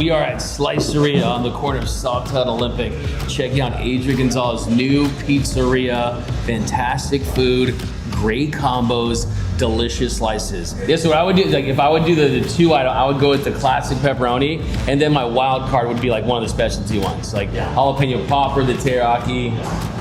We are at Slizeria on the corner of Sawtell and Olympic, checking out Adrian Gonzalez's new pizzeria. Fantastic food, great combos, delicious slices. Yeah, so what I would do, like if I would do the two item, I would go with the classic pepperoni, and then my wild card would be like one of the specialty ones, like jalapeno popper, the teriyaki.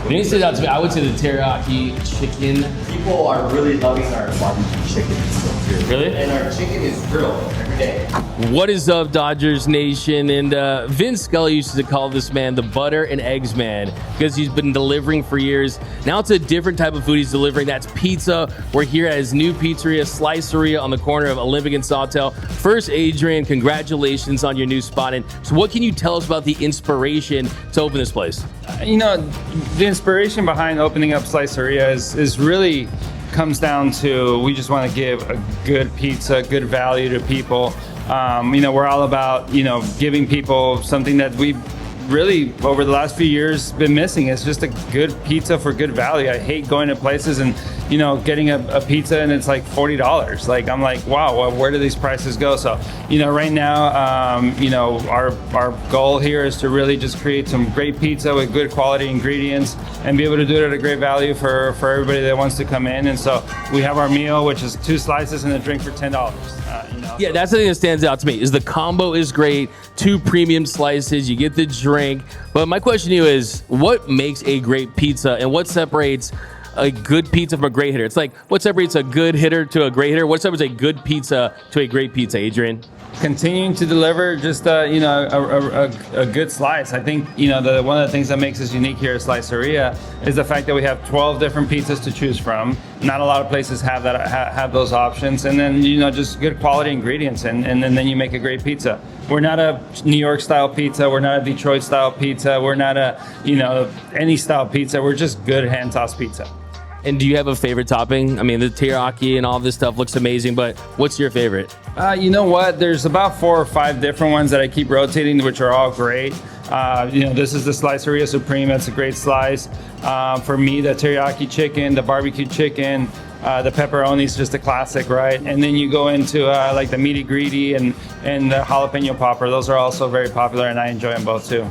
When you say that to me, I would say the teriyaki chicken. People are really loving our barbecue chicken still here. Really? And our chicken is grilled every day. What is up, Dodgers Nation? And Vince Scully used to call this man the butter and eggs man because he's been delivering for years. Now it's a different type of food he's delivering. That's pizza. We're here at his new pizzeria, Slizeria, on the corner of Olympic and Sawtell. First, Adrian, congratulations on your new spot. And so what can you tell us about the inspiration to open this place? You know, the inspiration behind opening up Slizeria is really comes down to we just want to give a good pizza, good value to people. You know, we're all about, you know, giving people something that we've really over the last few years been missing. It's just a good pizza for good value. I hate going to places and, you know, getting a pizza and it's like $40. Like, I'm like, wow, well, where do these prices go? So, you know, right now, you know, our goal here is to really just create some great pizza with good quality ingredients and be able to do it at a great value for everybody that wants to come in. And so we have our meal, which is 2 slices and a drink for $10. You know? Yeah, that's the thing that stands out to me is the combo is great. 2 premium slices, you get the drink. But my question to you is, what makes a great pizza and what separates a good pizza from a great hitter? It's like, what separates a good hitter to a great hitter? What separates a good pizza to a great pizza, Adrian? Continuing to deliver just you know, a good slice. I think, you know, one of the things that makes us unique here at Slizeria is the fact that we have 12 different pizzas to choose from. Not a lot of places have that have those options, and then, you know, just good quality ingredients, and then you make a great pizza. We're not a New York style pizza. We're not a Detroit style pizza. We're not a, you know, any style pizza. We're just good hand tossed pizza. And do you have a favorite topping? I mean, the teriyaki and all this stuff looks amazing, but what's your favorite? You know what? There's about 4 or 5 different ones that I keep rotating, which are all great. You know, this is the Slizeria Supreme. That's a great slice. For me, the teriyaki chicken, the barbecue chicken, the pepperoni is just a classic, right? And then you go into like the meaty greedy and the jalapeno popper. Those are also very popular, and I enjoy them both too.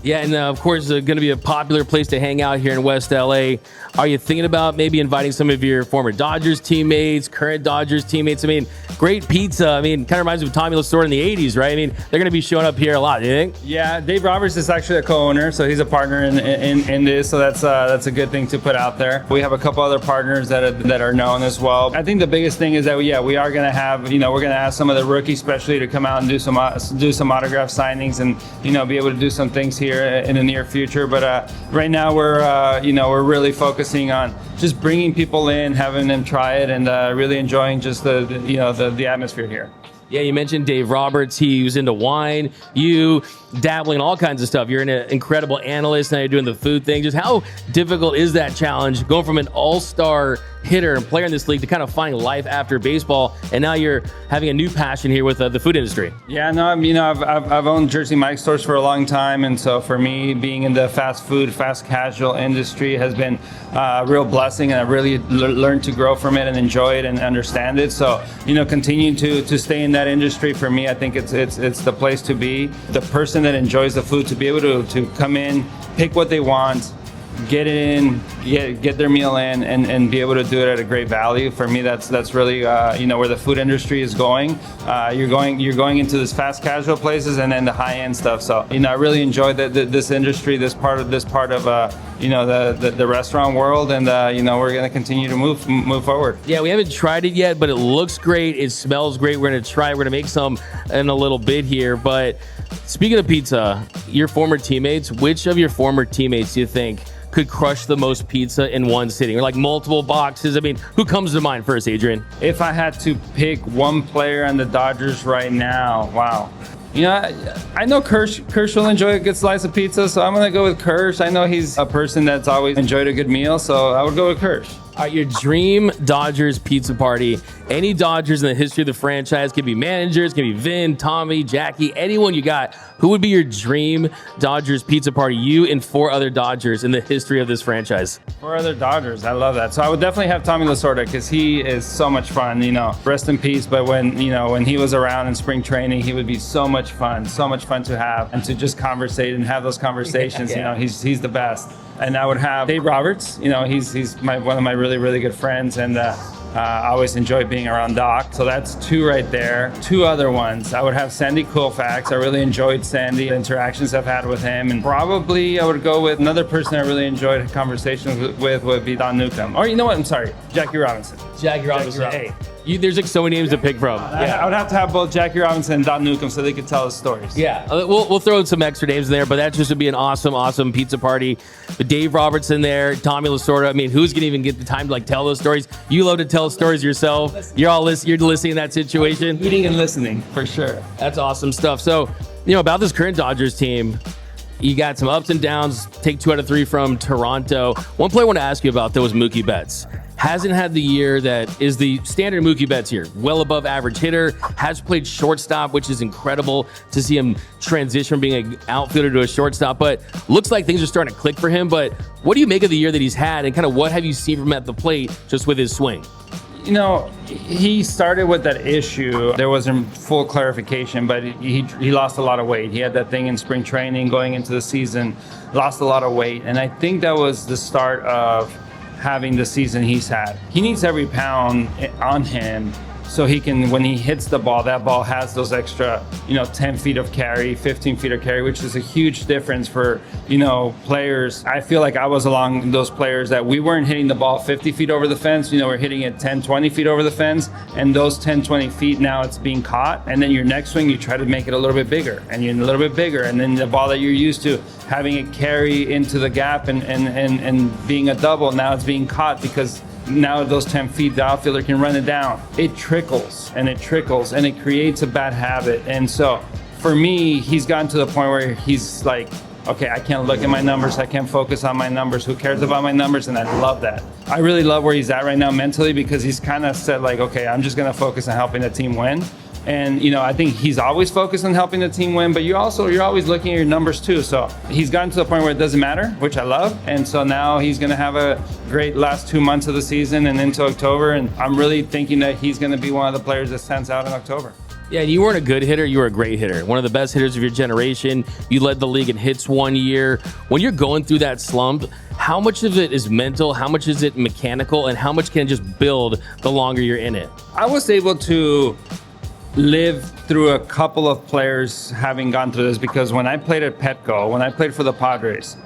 Yeah, and of course, it's going to be a popular place to hang out here in West LA. Are you thinking about maybe inviting some of your former Dodgers teammates, current Dodgers teammates? I mean, great pizza. I mean, kind of reminds me of Tommy Lasorda in the 80s, right? I mean, they're going to be showing up here a lot, do you think? Yeah, Dave Roberts is actually a co-owner, so he's a partner in this, so that's a good thing to put out there. We have a couple other partners that are known as well. I think the biggest thing is that, we are going to have, you know, we're going to ask some of the rookies especially to come out and do some autograph signings and, you know, be able to do some things here in the near future. But right now we're really focusing on just bringing people in, having them try it, and really enjoying just the atmosphere here. Yeah, you mentioned Dave Roberts. He was into wine. You dabbling in all kinds of stuff. You're an incredible analyst. Now you're doing the food thing. Just how difficult is that challenge going from an all-star hitter and player in this league to kind of finding life after baseball, and now you're having a new passion here with the food industry? Yeah, no, you know, I've owned Jersey Mike's stores for a long time, and so for me, being in the fast food, fast casual industry has been a real blessing, and I've really learned to grow from it and enjoy it and understand it. So, you know, continuing to stay in that industry, for me, I think it's the place to be. The person that enjoys the food to be able to come in, pick what they want, get it in, get their meal in, and be able to do it at a great value. For me, that's really you know, where the food industry is going. You're going into this fast casual places and then the high end stuff. So, you know, I really enjoy this industry, this part of you know, the restaurant world, and you know, we're going to continue to move forward. Yeah, we haven't tried it yet, but it looks great. It smells great. We're going to try it. We're going to make some in a little bit here. But speaking of pizza, your former teammates, which of your former teammates do you think could crush the most pizza in one sitting, or like multiple boxes? I mean, who comes to mind first, Adrian? If I had to pick one player on the Dodgers right now, wow. You know, I know Kersh will enjoy a good slice of pizza, so I'm going to go with Kersh. I know he's a person that's always enjoyed a good meal, so I would go with Kersh. All right, your dream Dodgers pizza party any Dodgers in the history of the franchise, can be managers, can be Vin, Tommy, Jackie, anyone you got, who would be your dream Dodgers pizza party? You and 4 other Dodgers in the history of this franchise. 4 other Dodgers, I love that. So I would definitely have Tommy Lasorda because he is so much fun. Rest in peace. But when he was around in spring training, he would be so much fun to have and to just conversate and have those conversations. Yeah. He's the best. And I would have Dave Roberts. He's one of my really, really good friends, and I always enjoy being around Doc. So that's 2 right there. 2 other ones. I would have Sandy Koufax. I really enjoyed Sandy, the interactions I've had with him. And probably I would go with another person I really enjoyed conversations with would be Don Newcomb. Or you know what? I'm sorry, Jackie Robinson. Jackie Robinson. Hey. There's like so many names to pick from. I would have to have both Jackie Robinson and Don Newcomb so they could tell us stories. Yeah, we'll throw in some extra names in there, but that just would be an awesome pizza party. With Dave Robertson there, Tommy Lasorda. I mean, who's gonna even get the time to tell those stories? You love to tell stories yourself. You're listening in that situation. Eating and listening, for sure. That's awesome stuff. So, about this current Dodgers team, you got some ups and downs. Take 2 out of 3 from Toronto. One player I want to ask you about, though, was Mookie Betts. Hasn't had the year that is the standard Mookie Betts year. Well above average hitter. Has played shortstop, which is incredible to see him transition from being an outfielder to a shortstop. But looks like things are starting to click for him. But what do you make of the year that he's had, and kind of what have you seen from him at the plate just with his swing? He started with that issue. There wasn't full clarification, but he lost a lot of weight. He had that thing in spring training going into the season, lost a lot of weight. And I think that was the start of having the season he's had. He needs every pound on him so he can, when he hits the ball, that ball has those extra, 10 feet of carry, 15 feet of carry, which is a huge difference for, players. I feel like I was along those players that we weren't hitting the ball 50 feet over the fence. We're hitting it 10, 20 feet over the fence. And those 10, 20 feet, now it's being caught. And then your next swing, you try to make it a little bit bigger and you're a little bit bigger. And then the ball that you're used to having it carry into the gap and being a double, now it's being caught because now those 10 feet, the outfielder can run it down. It trickles and it creates a bad habit. And so for me, he's gotten to the point where he's like, okay, I can't look at my numbers. I can't focus on my numbers. Who cares about my numbers? And I love that. I really love where he's at right now mentally because he's kind of said like, okay, I'm just going to focus on helping the team win. And, I think he's always focused on helping the team win, but you're always looking at your numbers too. So he's gotten to the point where it doesn't matter, which I love. And so now he's going to have a great last 2 months of the season and into October. And I'm really thinking that he's going to be one of the players that stands out in October. Yeah, you weren't a good hitter, you were a great hitter. One of the best hitters of your generation. You led the league in hits one year. When you're going through that slump, how much of it is mental, how much is it mechanical, and how much can it just build the longer you're in it? I was able to live through a couple of players having gone through this because when I played at Petco, when I played for the Padres,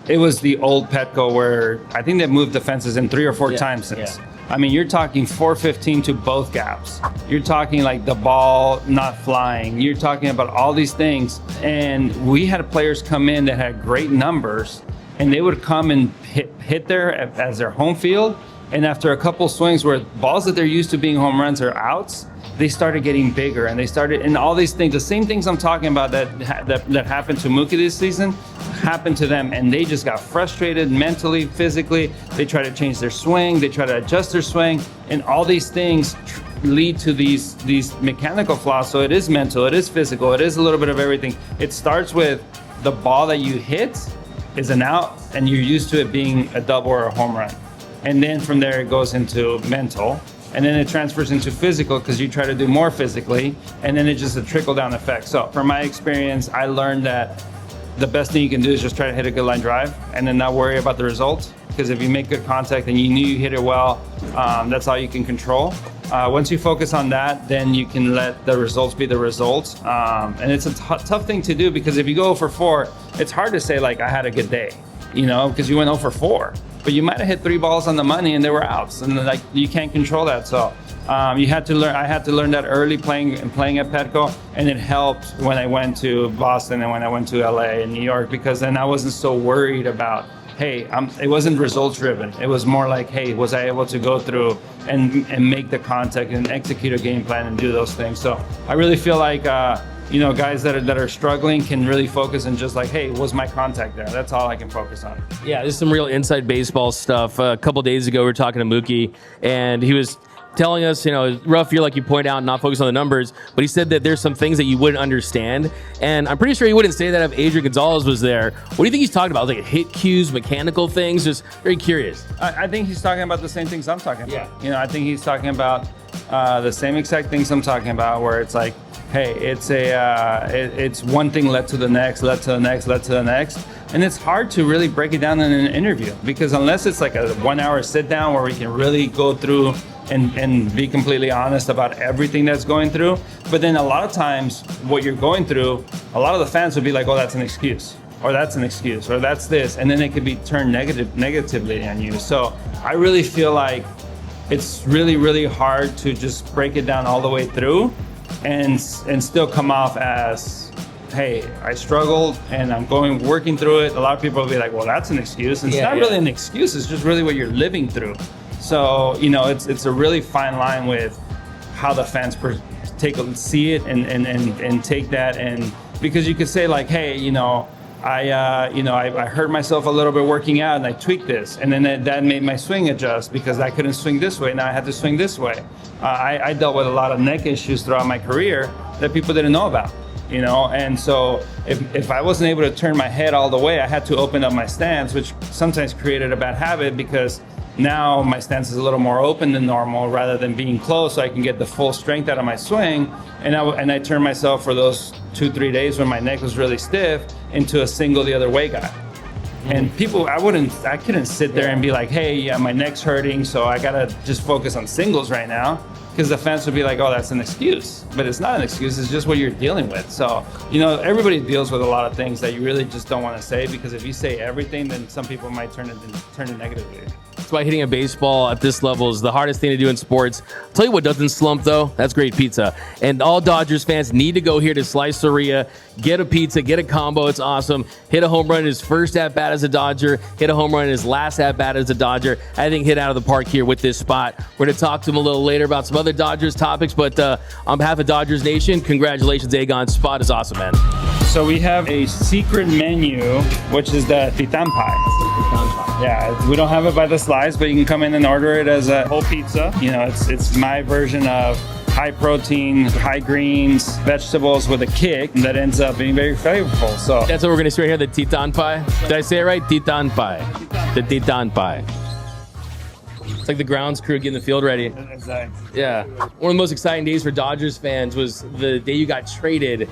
it was the old Petco where I think they moved the fences in 3 or 4 times since. Yeah. I mean, you're talking 415 to both gaps. You're talking like the ball not flying. You're talking about all these things. And we had players come in that had great numbers and they would come and hit there as their home field. And after a couple swings where balls that they're used to being home runs are outs, they started getting bigger and all these things, the same things I'm talking about that happened to Mookie this season happened to them, and they just got frustrated mentally, physically. They try to change their swing, they try to adjust their swing, and all these things lead to these mechanical flaws. So it is mental, it is physical, it is a little bit of everything. It starts with the ball that you hit is an out, and you're used to it being a double or a home run. And then from there it goes into mental. And then it transfers into physical because you try to do more physically, and then it's just a trickle-down effect. So from my experience, I learned that the best thing you can do is just try to hit a good line drive and then not worry about the results. Because if you make good contact and you knew you hit it well, that's all you can control. Once you focus on that, then you can let the results be the results. And it's a tough thing to do because if you go 0 for 4, it's hard to say like I had a good day, because you went 0 for 4. But you might have hit 3 balls on the money and they were outs, and like you can't control that. So you had to learn. I had to learn that early playing at Petco, and it helped when I went to Boston and when I went to LA and New York because then I wasn't so worried about. Hey, it wasn't results driven. It was more like, hey, was I able to go through and make the contact and execute a game plan and do those things? So I really feel like. Guys that are struggling can really focus on just like, hey, was my contact there? That's all I can focus on. Yeah, there's some real inside baseball stuff. A couple days ago, we were talking to Mookie, and he was telling us, rough year like you point out, not focus on the numbers, but he said that there's some things that you wouldn't understand. And I'm pretty sure he wouldn't say that if Adrian Gonzalez was there. What do you think he's talking about? Like hit cues, mechanical things? Just very curious. I think he's talking about the same things I'm talking about. Yeah. I think he's talking about the same exact things I'm talking about, where it's like, hey, it's one thing led to the next, led to the next, led to the next. And it's hard to really break it down in an interview, because unless it's like a 1 hour sit down where we can really go through and be completely honest about everything that's going through. But then a lot of times what you're going through, a lot of the fans would be like, oh, that's an excuse, or that's an excuse, or that's this. And then it could be turned negatively on you. So I really feel like it's really, really hard to just break it down all the way through and still come off as, hey, I struggled and I'm working through it. A lot of people will be like, well, that's an excuse. And it's not really an excuse. It's just really what you're living through. So, it's a really fine line with how the fans see it and take that. And because you could say like, hey, I hurt myself a little bit working out and I tweaked this. And then that made my swing adjust because I couldn't swing this way. Now I had to swing this way. I dealt with a lot of neck issues throughout my career that people didn't know about. And so if I wasn't able to turn my head all the way, I had to open up my stance, which sometimes created a bad habit because now my stance is a little more open than normal rather than being closed, so I can get the full strength out of my swing. And I turned myself for those 2-3 days when my neck was really stiff into a single the other way guy. And people, I couldn't sit there and be like, hey, yeah, my neck's hurting, so I gotta just focus on singles right now. Because the fans would be like, oh, that's an excuse. But it's not an excuse, it's just what you're dealing with. So, everybody deals with a lot of things that you really just don't want to say, because if you say everything, then some people might turn it negatively. That's why hitting a baseball at this level is the hardest thing to do in sports. I'll tell you what doesn't slump, though. That's great pizza. And all Dodgers fans need to go here to Slizeria, get a pizza, get a combo. It's awesome. Hit a home run in his first at-bat as a Dodger. Hit a home run in his last at-bat as a Dodger. I think hit out of the park here with this spot. We're going to talk to him a little later about some other Dodgers topics, but on behalf of Dodgers Nation, congratulations, A-Gon. Spot is awesome, man. So we have a secret menu, which is the Titán pie. Yeah, we don't have it by the slice, but you can come in and order it as a whole pizza. It's my version of high protein, high greens, vegetables with a kick that ends up being very flavorful. So that's what we're going to see right here, the Titán pie. Did I say it right? Titán pie. The Titán pie. It's like the grounds crew getting the field ready. Exactly. Yeah. One of the most exciting days for Dodgers fans was the day you got traded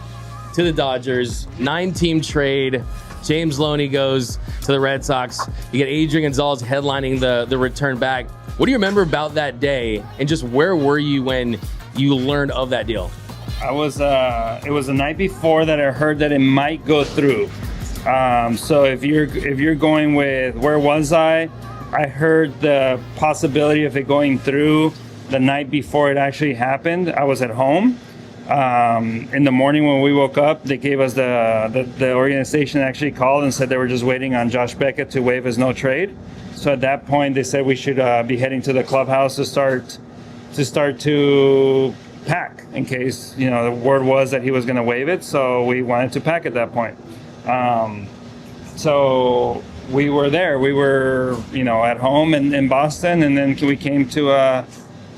to the Dodgers. 9-team trade. James Loney goes to the Red Sox. You get Adrian Gonzalez headlining the return back. What do you remember about that day, and just where were you when you learned of that deal? It was the night before that I heard that it might go through. So if you're going with where was I heard the possibility of it going through the night before it actually happened. I was at home. In the morning when we woke up, they gave us the organization actually called and said they were just waiting on Josh Beckett to waive his no trade. So at that point, they said we should be heading to the clubhouse to start to pack in case the word was that he was going to waive it. So we wanted to pack at that point. So we were there. We were at home in Boston, and then we came to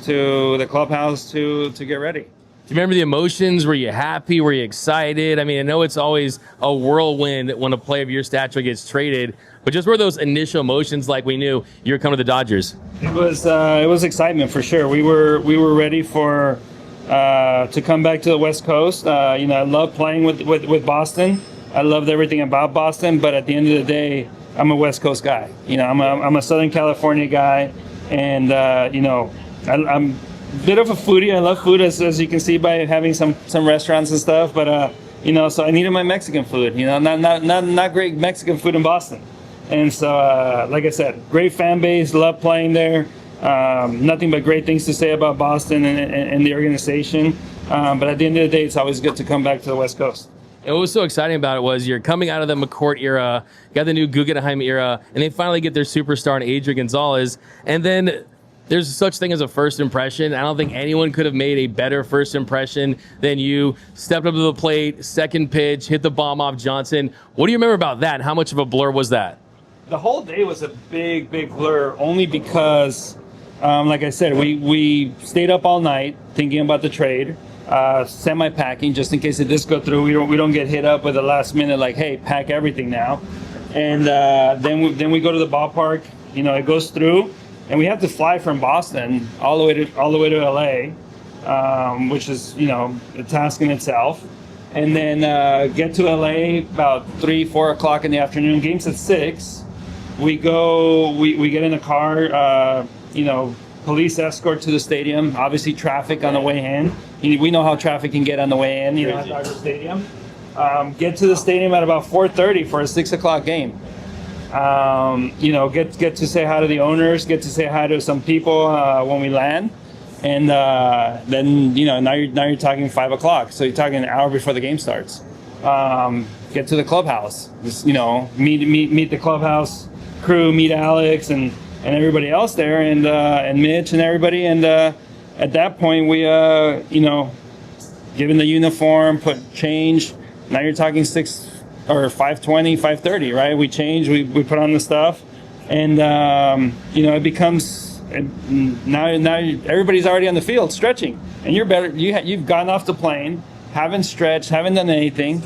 the clubhouse to get ready. Do you remember the emotions? Were you happy? Were you excited? I mean, I know it's always a whirlwind when a player of your stature gets traded, but just were those initial emotions like we knew you were coming to the Dodgers? It was excitement for sure. We were ready for to come back to the West Coast. I love playing with Boston. I loved everything about Boston, but at the end of the day, I'm a West Coast guy. I'm a Southern California guy, and I'm a bit of a foodie. I love food, as you can see by having some restaurants and stuff. But so I needed my Mexican food. Not great Mexican food in Boston. And so, like I said, great fan base. Love playing there. Nothing but great things to say about Boston and the organization. But at the end of the day, it's always good to come back to the West Coast. And what was so exciting about it was you're coming out of the McCourt era, got the new Guggenheim era, and they finally get their superstar in Adrian Gonzalez. And then there's such thing as a first impression. I don't think anyone could have made a better first impression than you. Stepped up to the plate, second pitch, hit the bomb off Johnson. What do you remember about that, and how much of a blur was that? The whole day was a big blur, only because like I said, we stayed up all night thinking about the trade, semi-packing just in case it does go through. We don't get hit up with the last minute like, hey, pack everything now. And then we go to the ballpark. You know, it goes through, and we have to fly from Boston all the way to LA, which is, you know, a task in itself. And then get to LA about 3-4 o'clock in the afternoon. Game's at 6. We go. We get in a car. You know, police escort to the stadium. Obviously, traffic on the way in. We know how traffic can get on the way in. You know, at Dodger Stadium. Get to the stadium at about 4:30 for a 6 o'clock game. You know, get to say hi to the owners. Get to say hi to some people when we land. And then, you know, now you're talking 5 o'clock. So you're talking an hour before the game starts. Get to the clubhouse. Just, you know, meet the clubhouse crew, meet Alex and everybody else there, and Mitch and everybody. And at that point, we you know, given the uniform, change. Now you're talking 6 or 5:20, 5:30, right? We change. We put on the stuff, and you know, it becomes. And now everybody's already on the field stretching, and you're better. You've gotten off the plane, haven't stretched, haven't done anything.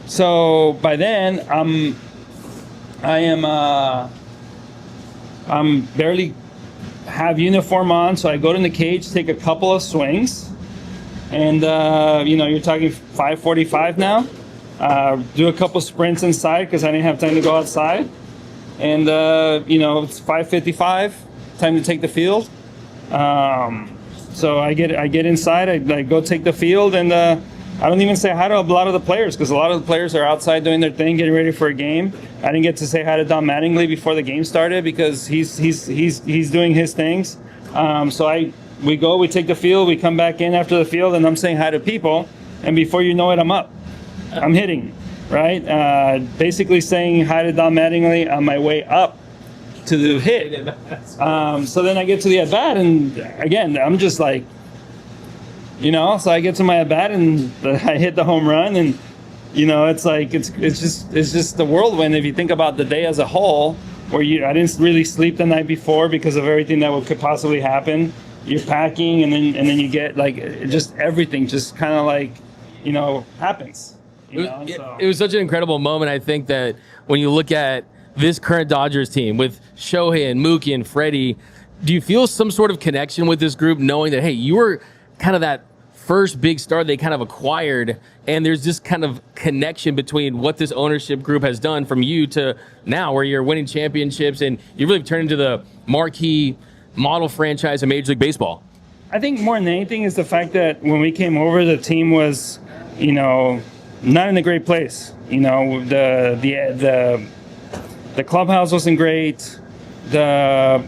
So by then, I'm barely have uniform on. So I go to the cage, take a couple of swings, and you know, you're talking 5:45 now. Do a couple sprints inside because I didn't have time to go outside, and you know, it's 5:55. Time to take the field. So I get inside. I go take the field, and I don't even say hi to a lot of the players because a lot of the players are outside doing their thing, getting ready for a game. I didn't get to say hi to Don Mattingly before the game started because he's doing his things. So we take the field. We come back in after the field, and I'm saying hi to people. And before you know it, I'm up. I'm hitting, right? Basically saying hi to Don Mattingly on my way up to the hit. So then I get to the at bat, and again, I'm just like, you know, so I get to my at bat and I hit the home run, and you know, it's like it's just the whirlwind if you think about the day as a whole. Where I didn't really sleep the night before because of everything that could possibly happen. You're packing, and then you get like just everything just kind of like, you know, happens. You know? It was such an incredible moment. I think that when you look at this current Dodgers team with Shohei and Mookie and Freddie, do you feel some sort of connection with this group, knowing that, hey, you were kind of that first big star they kind of acquired, and there's this kind of connection between what this ownership group has done from you to now, where you're winning championships and you really turned into the marquee model franchise in Major League Baseball? I think more than anything is the fact that when we came over, the team was, you know, not in a great place. You know, the clubhouse wasn't great. The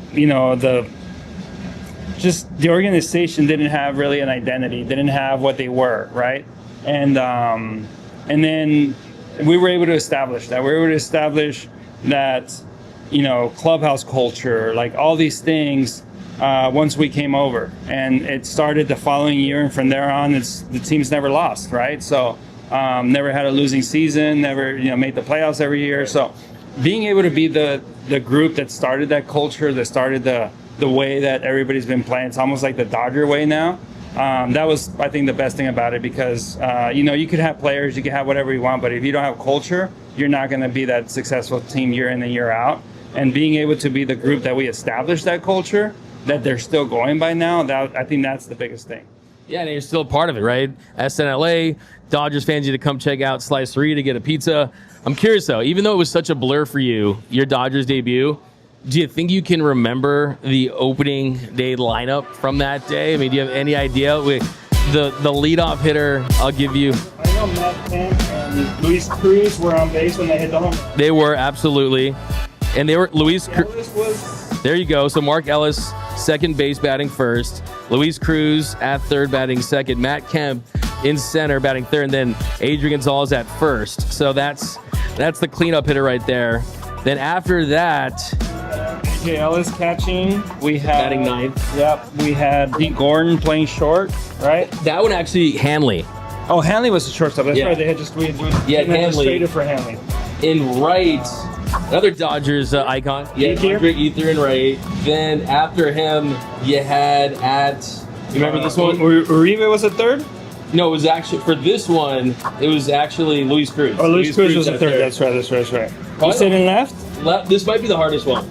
organization didn't have really an identity. Didn't have what they were, right? And then we were able to establish that. We were able to establish that, you know, clubhouse culture, like all these things. Once we came over, and it started the following year, and from there on, the team's never lost, right? So never had a losing season. Never, you know, made the playoffs every year. So being able to be the group that started that culture, that started the way that everybody's been playing, it's almost like the Dodger way now. That was, I think, the best thing about it, because you know, you could have players, you can have whatever you want, but if you don't have culture, you're not going to be that successful team year in and year out. And being able to be the group that we established that culture, that they're still going by now, I think that's the biggest thing. Yeah, and you're still a part of it, right? SNLA, Dodgers fans need to come check out Slizeria to get a pizza. I'm curious, though, even though it was such a blur for you, your Dodgers debut, do you think you can remember the opening day lineup from that day? I mean, do you have any idea? The leadoff hitter, I'll give you. I know Matt Kemp and Luis Cruz were on base when they hit the home. They were, absolutely. And they were, Luis Cruz was... There you go. So Mark Ellis, second base, batting first. Luis Cruz at third, batting second. Matt Kemp in center, batting third. And then Adrian Gonzalez at first. So that's the cleanup hitter right there. Then after that... AJ Ellis catching. We had... Batting ninth. Yep. We had Pete Gordon playing short, right? That one actually, Hanley. Oh, Hanley was the shortstop. That's Yeah. right. They had just... Yeah, Hanley. Traded for Hanley. In right, Another Dodgers icon. Yeah, Andre Ether and right. Then after him, you had you remember this one? Uribe was a third? No, it was actually, for this one, it was actually Luis Cruz. Oh, Luis Cruz was a third. That's right. You said in left? This might be the hardest one.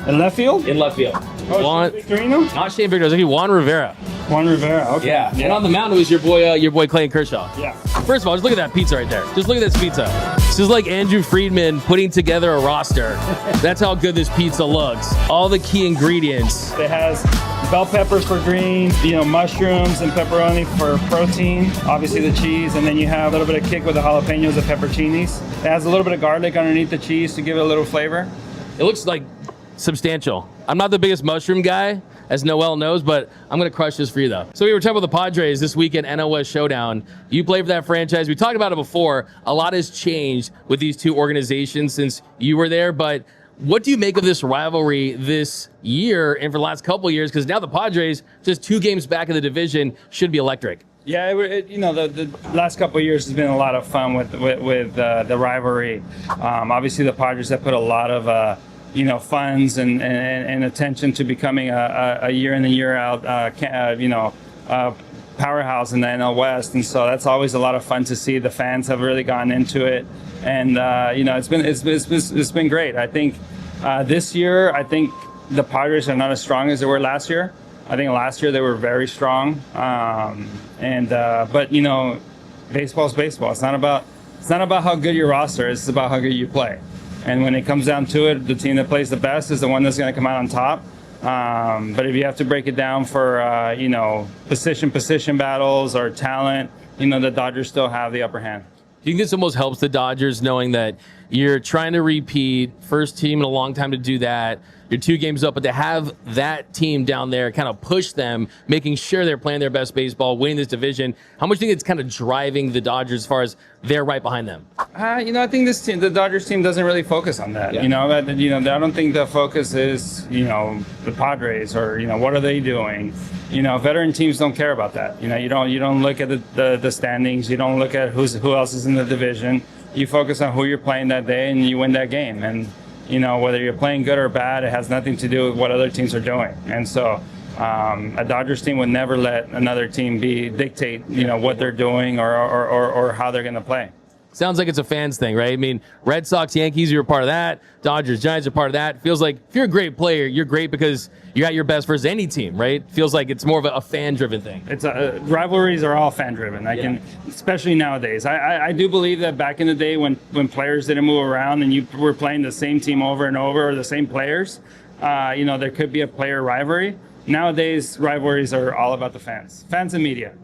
In left field? In left field. Shane Victorino? Not Shane Victorino, it was actually Juan Rivera. Juan Rivera, okay. Yeah. And on the mound, it was your boy Clayton Kershaw. Yeah. First of all, just look at that pizza right there. Just look at this pizza. This is like Andrew Friedman putting together a roster. That's how good this pizza looks. All the key ingredients. It has bell peppers for green, mushrooms and pepperoni for protein, obviously the cheese, and then you have a little bit of kick with the jalapenos and pepperoncinis. It has a little bit of garlic underneath the cheese to give it a little flavor. It looks like substantial. I'm not the biggest mushroom guy, as Noel knows, but I'm going to crush this for you, though. So we were talking about the Padres this weekend, NL West Showdown. You play for that franchise. We talked about it before. A lot has changed with these two organizations since you were there, but what do you make of this rivalry this year and for the last couple of years? Because now the Padres, just 2 games back in the division, should be electric. Yeah, the last couple of years has been a lot of fun with the rivalry. Obviously, the Padres have put a lot of funds and attention to becoming a year in and year out powerhouse in the NL West, and so that's always a lot of fun to see. The fans have really gotten into it, and it's been great. I think this year, I think the Padres are not as strong as they were last year. I think last year they were very strong, but baseball's baseball. It's not about how good your roster is. It's about how good you play. And when it comes down to it, the team that plays the best is the one that's going to come out on top. But if you have to break it down for position battles or talent, the Dodgers still have the upper hand. Do you think this almost helps the Dodgers knowing that you're trying to repeat, first team in a long time to do that, you're 2 games up, but to have that team down there kind of push them, making sure they're playing their best baseball, winning this division, how much do you think it's kind of driving the Dodgers as far as they're right behind them? I think this team, the Dodgers team, doesn't really focus on that. Yeah. I don't think the focus is, the Padres or, what are they doing? Veteran teams don't care about that. You don't look at the standings. You don't look at who else is in the division. You focus on who you're playing that day, and you win that game. And whether you're playing good or bad, it has nothing to do with what other teams are doing. And so, a Dodgers team would never let another team dictate, what they're doing or how they're going to play. Sounds like it's a fans thing, right? I mean, Red Sox, Yankees, you're a part of that. Dodgers, Giants are part of that. Feels like if you're a great player, you're great because you're at your best versus any team, right? Feels like it's more of a fan-driven thing. It's rivalries are all fan-driven. Especially nowadays. I do believe that back in the day when players didn't move around and you were playing the same team over and over or the same players, there could be a player rivalry. Nowadays, rivalries are all about the fans and media.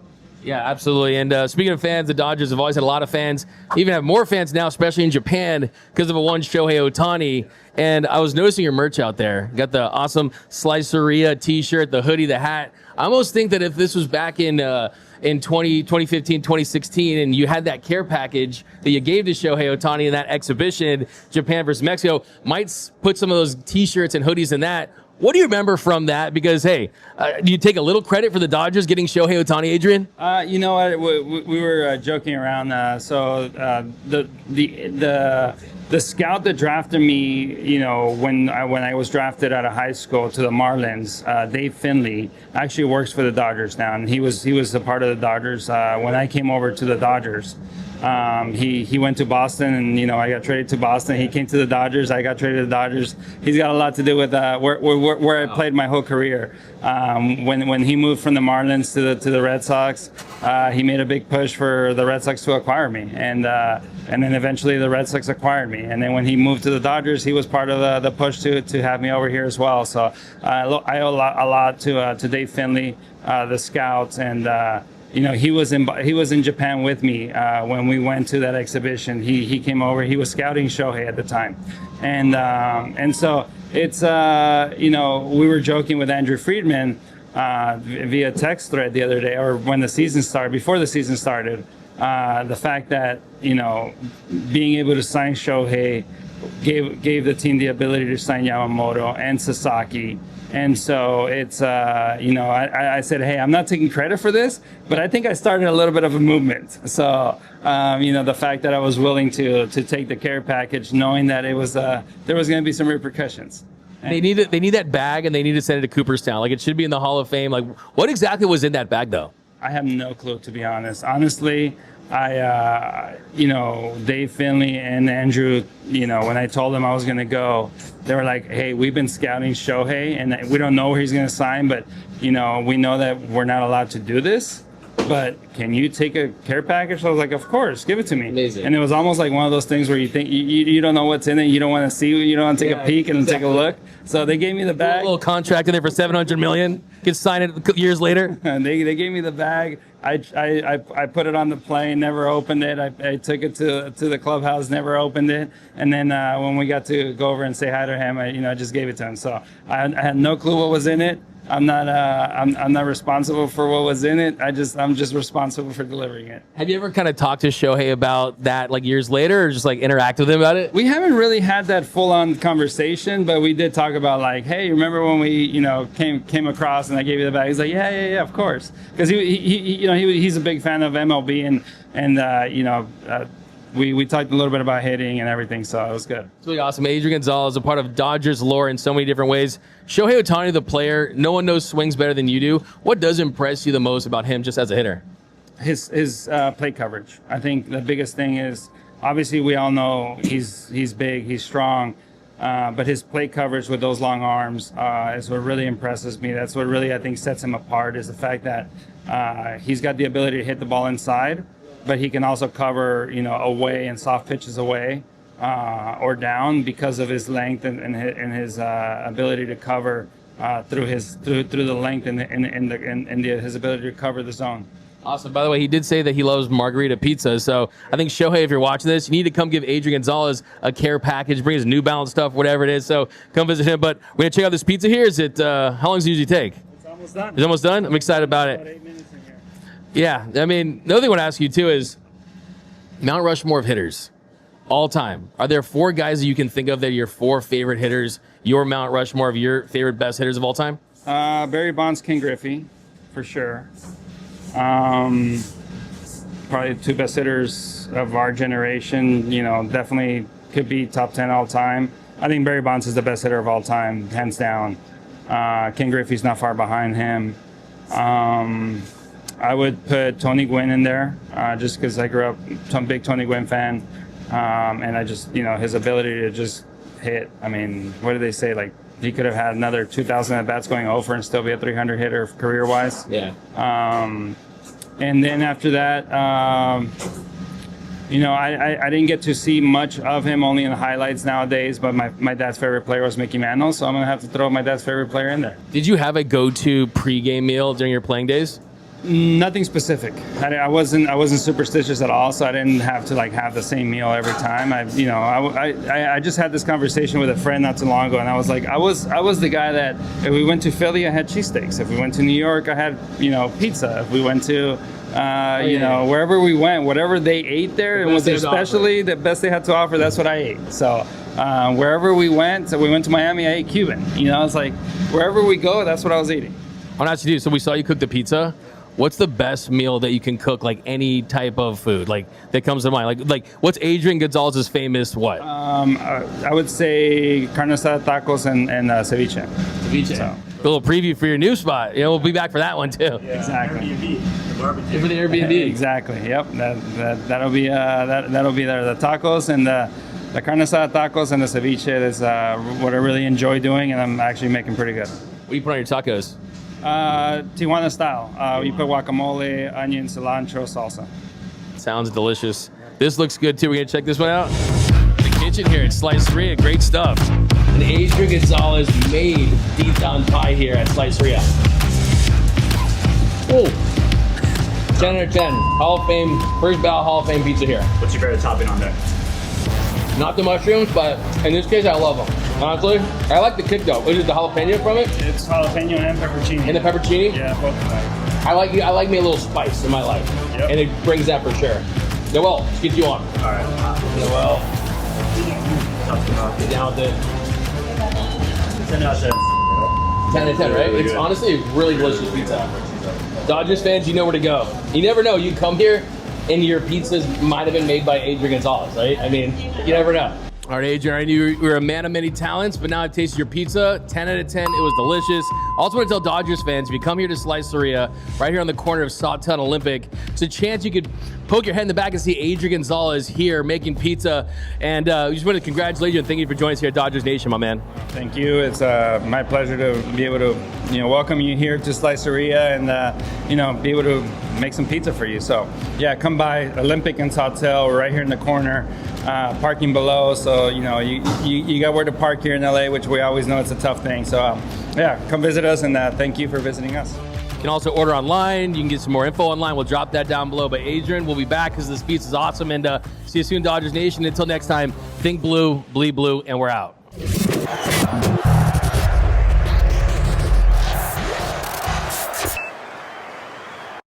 Yeah, absolutely. And speaking of fans, the Dodgers have always had a lot of fans. Even have more fans now, especially in Japan, because of a one Shohei Ohtani. And I was noticing your merch out there. You got the awesome Slizeria T-shirt, the hoodie, the hat. I almost think that if this was back in 2015, 2016, and you had that care package that you gave to Shohei Ohtani in that exhibition, Japan versus Mexico, might put some of those T-shirts and hoodies in that. What do you remember from that? Because, hey, do you take a little credit for the Dodgers getting Shohei Ohtani, Adrian? You know what? We were joking around. The scout that drafted me, when I was drafted out of high school to the Marlins, Dave Finley, actually works for the Dodgers now, and he was a part of the Dodgers when I came over to the Dodgers. He went to Boston, and I got traded to Boston. He came to the Dodgers. I got traded to the Dodgers. He's got a lot to do with where I played my whole career. When he moved from the Marlins to the Red Sox, he made a big push for the Red Sox to acquire me, and then eventually the Red Sox acquired me. And then when he moved to the Dodgers, he was part of the push to have me over here as well. So I owe a lot to Dave Finley, the scouts, and. He was in Japan with me when we went to that exhibition. He came over. He was scouting Shohei at the time, and so it's we were joking with Andrew Friedman via text thread the other day, or when the season started, before the season started, the fact that being able to sign Shohei gave the team the ability to sign Yamamoto and Sasaki. And so it's, I said, hey, I'm not taking credit for this, but I think I started a little bit of a movement. So, the fact that I was willing to take the care package, knowing that it was there was going to be some repercussions. They need that bag, and they need to send it to Cooperstown. Like, it should be in the Hall of Fame. Like, what exactly was in that bag, though? I have no clue, to be honest. Honestly, Dave Finley and Andrew, when I told them I was going to go, they were like, hey, we've been scouting Shohei, and we don't know where he's going to sign, but, we know that we're not allowed to do this. But can you take a care package? So I was like, of course, give it to me. Amazing. And it was almost like one of those things where you think you don't know what's in it. You don't want to see, you don't want to take a peek and take a look. So they gave me the bag. A little contract in there for $700 million. Could sign it years later. And they gave me the bag. I put it on the plane, never opened it. I took it to the clubhouse, never opened it. And then when we got to go over and say hi to him, I just gave it to him. So I had no clue what was in it. I'm not responsible for what was in it. I'm just responsible for delivering it. Have you ever kind of talked to Shohei about that, like, years later, or just like interact with him about it? We haven't really had that full-on conversation, but we did talk about, like, hey, remember when we came across and I gave you the bag? He's like, yeah, of course, because he's a big fan of MLB and we talked a little bit about hitting and everything, so it was good. It's really awesome. Adrian Gonzalez, a part of Dodgers lore in so many different ways. Shohei Ohtani, the player, no one knows swings better than you do. What does impress you the most about him just as a hitter? His plate coverage. I think the biggest thing is, obviously we all know he's big, he's strong, but his plate coverage with those long arms is what really impresses me. That's what really, I think, sets him apart, is the fact that he's got the ability to hit the ball inside, but he can also cover, away and soft pitches away or down because of his length and his ability to cover through the length and his ability to cover the zone. Awesome. By the way, he did say that he loves margarita pizza. So I think, Shohei, if you're watching this, you need to come give Adrian Gonzalez a care package, bring his New Balance stuff, whatever it is. So come visit him. But we're going to check out this pizza here. Is it, how long does it usually take? It's almost done. It's almost done? I'm excited about it. About 8 minutes in here. Yeah. I mean, another thing I want to ask you, too, is Mount Rushmore of hitters all time. Are there 4 guys that you can think of that are your 4 favorite hitters, your Mount Rushmore of your favorite best hitters of all time? Barry Bonds, Ken Griffey, for sure. Probably the 2 best hitters of our generation, definitely could be top 10 all time. I think Barry Bonds is the best hitter of all time, hands down. Ken Griffey's not far behind him. I would put Tony Gwynn in there, just because I grew up a big Tony Gwynn fan. And I just, his ability to just hit. I mean, what do they say? Like, he could have had another 2,000 at-bats going over and still be a 300 hitter career-wise. Yeah. And then after that, I didn't get to see much of him, only in the highlights nowadays, but my dad's favorite player was Mickey Mantle, so I'm going to have to throw my dad's favorite player in there. Did you have a go-to pregame meal during your playing days? Nothing specific. I wasn't superstitious at all, so I didn't have to have the same meal every time. I just had this conversation with a friend not too long ago, and I was like, I was the guy that if we went to Philly, I had cheesesteaks. If we went to New York, I had pizza. If we went to wherever we went, whatever they ate there, and was especially the best they had to offer, that's what I ate. So wherever we went, so we went to Miami, I ate Cuban. It's like wherever we go, that's what I was eating. I want to ask you, so we saw you cook the pizza. What's the best meal that you can cook, like any type of food, like that comes to mind? Like what's Adrian Gonzalez's famous what? I would say carne asada, tacos, and ceviche. Ceviche. So. A little preview for your new spot. We'll be back for that one too. Yeah, exactly. Airbnb, the barbecue. For the Airbnb. Exactly. Yep. That'll be there. The tacos and the carne asada, tacos, and the ceviche is what I really enjoy doing, and I'm actually making pretty good. What do you put on your tacos? Tijuana style. You put guacamole, onion, cilantro, salsa. Sounds delicious. This looks good too. We're gonna check this one out. The kitchen here at Slizeria, great stuff. And Adrian Gonzalez made Titán pie here at Slizeria. Oh, 10 out of 10. Hall of Fame, first ballot Hall of Fame pizza here. What's your favorite topping on there? Not the mushrooms, but in this case, I love them. Honestly, I like the kick though. Is it the jalapeno from it? It's jalapeno and pepperoni. And the pepperoni? Yeah, both of them. I like me a little spice in my life. Yep. And it brings that for sure. Noel, let's get you on. All right. Noel. Get down with it. 10 out of 10. 10 out of 10, right? Really It's good. honestly a really delicious pizza. Dodgers fans, you know where to go. You never know. You come here and your pizzas might have been made by Adrian Gonzalez, right? I mean, you never know. All right, Adrian, I knew you were a man of many talents, but now I've tasted your pizza. 10 out of 10. It was delicious. Also want to tell Dodgers fans, if you come here to Slizeria, right here on the corner of Titán Olympic, it's a chance you could poke your head in the back and see Adrian Gonzalez here making pizza. And we just want to congratulate you and thank you for joining us here at Dodgers Nation, my man. Thank you. It's my pleasure to be able to, welcome you here to Slizeria and, be able to make some pizza for you. So, yeah, come by Olympic and Sawtell. We're right here in the corner, parking below. So, you got where to park here in LA, which we always know it's a tough thing. So, yeah, come visit us and thank you for visiting us. You can also order online. You can get some more info online. We'll drop that down below. But Adrian, we'll be back because this pizza is awesome. And see you soon, Dodgers Nation. Until next time, think blue, bleed blue, and we're out.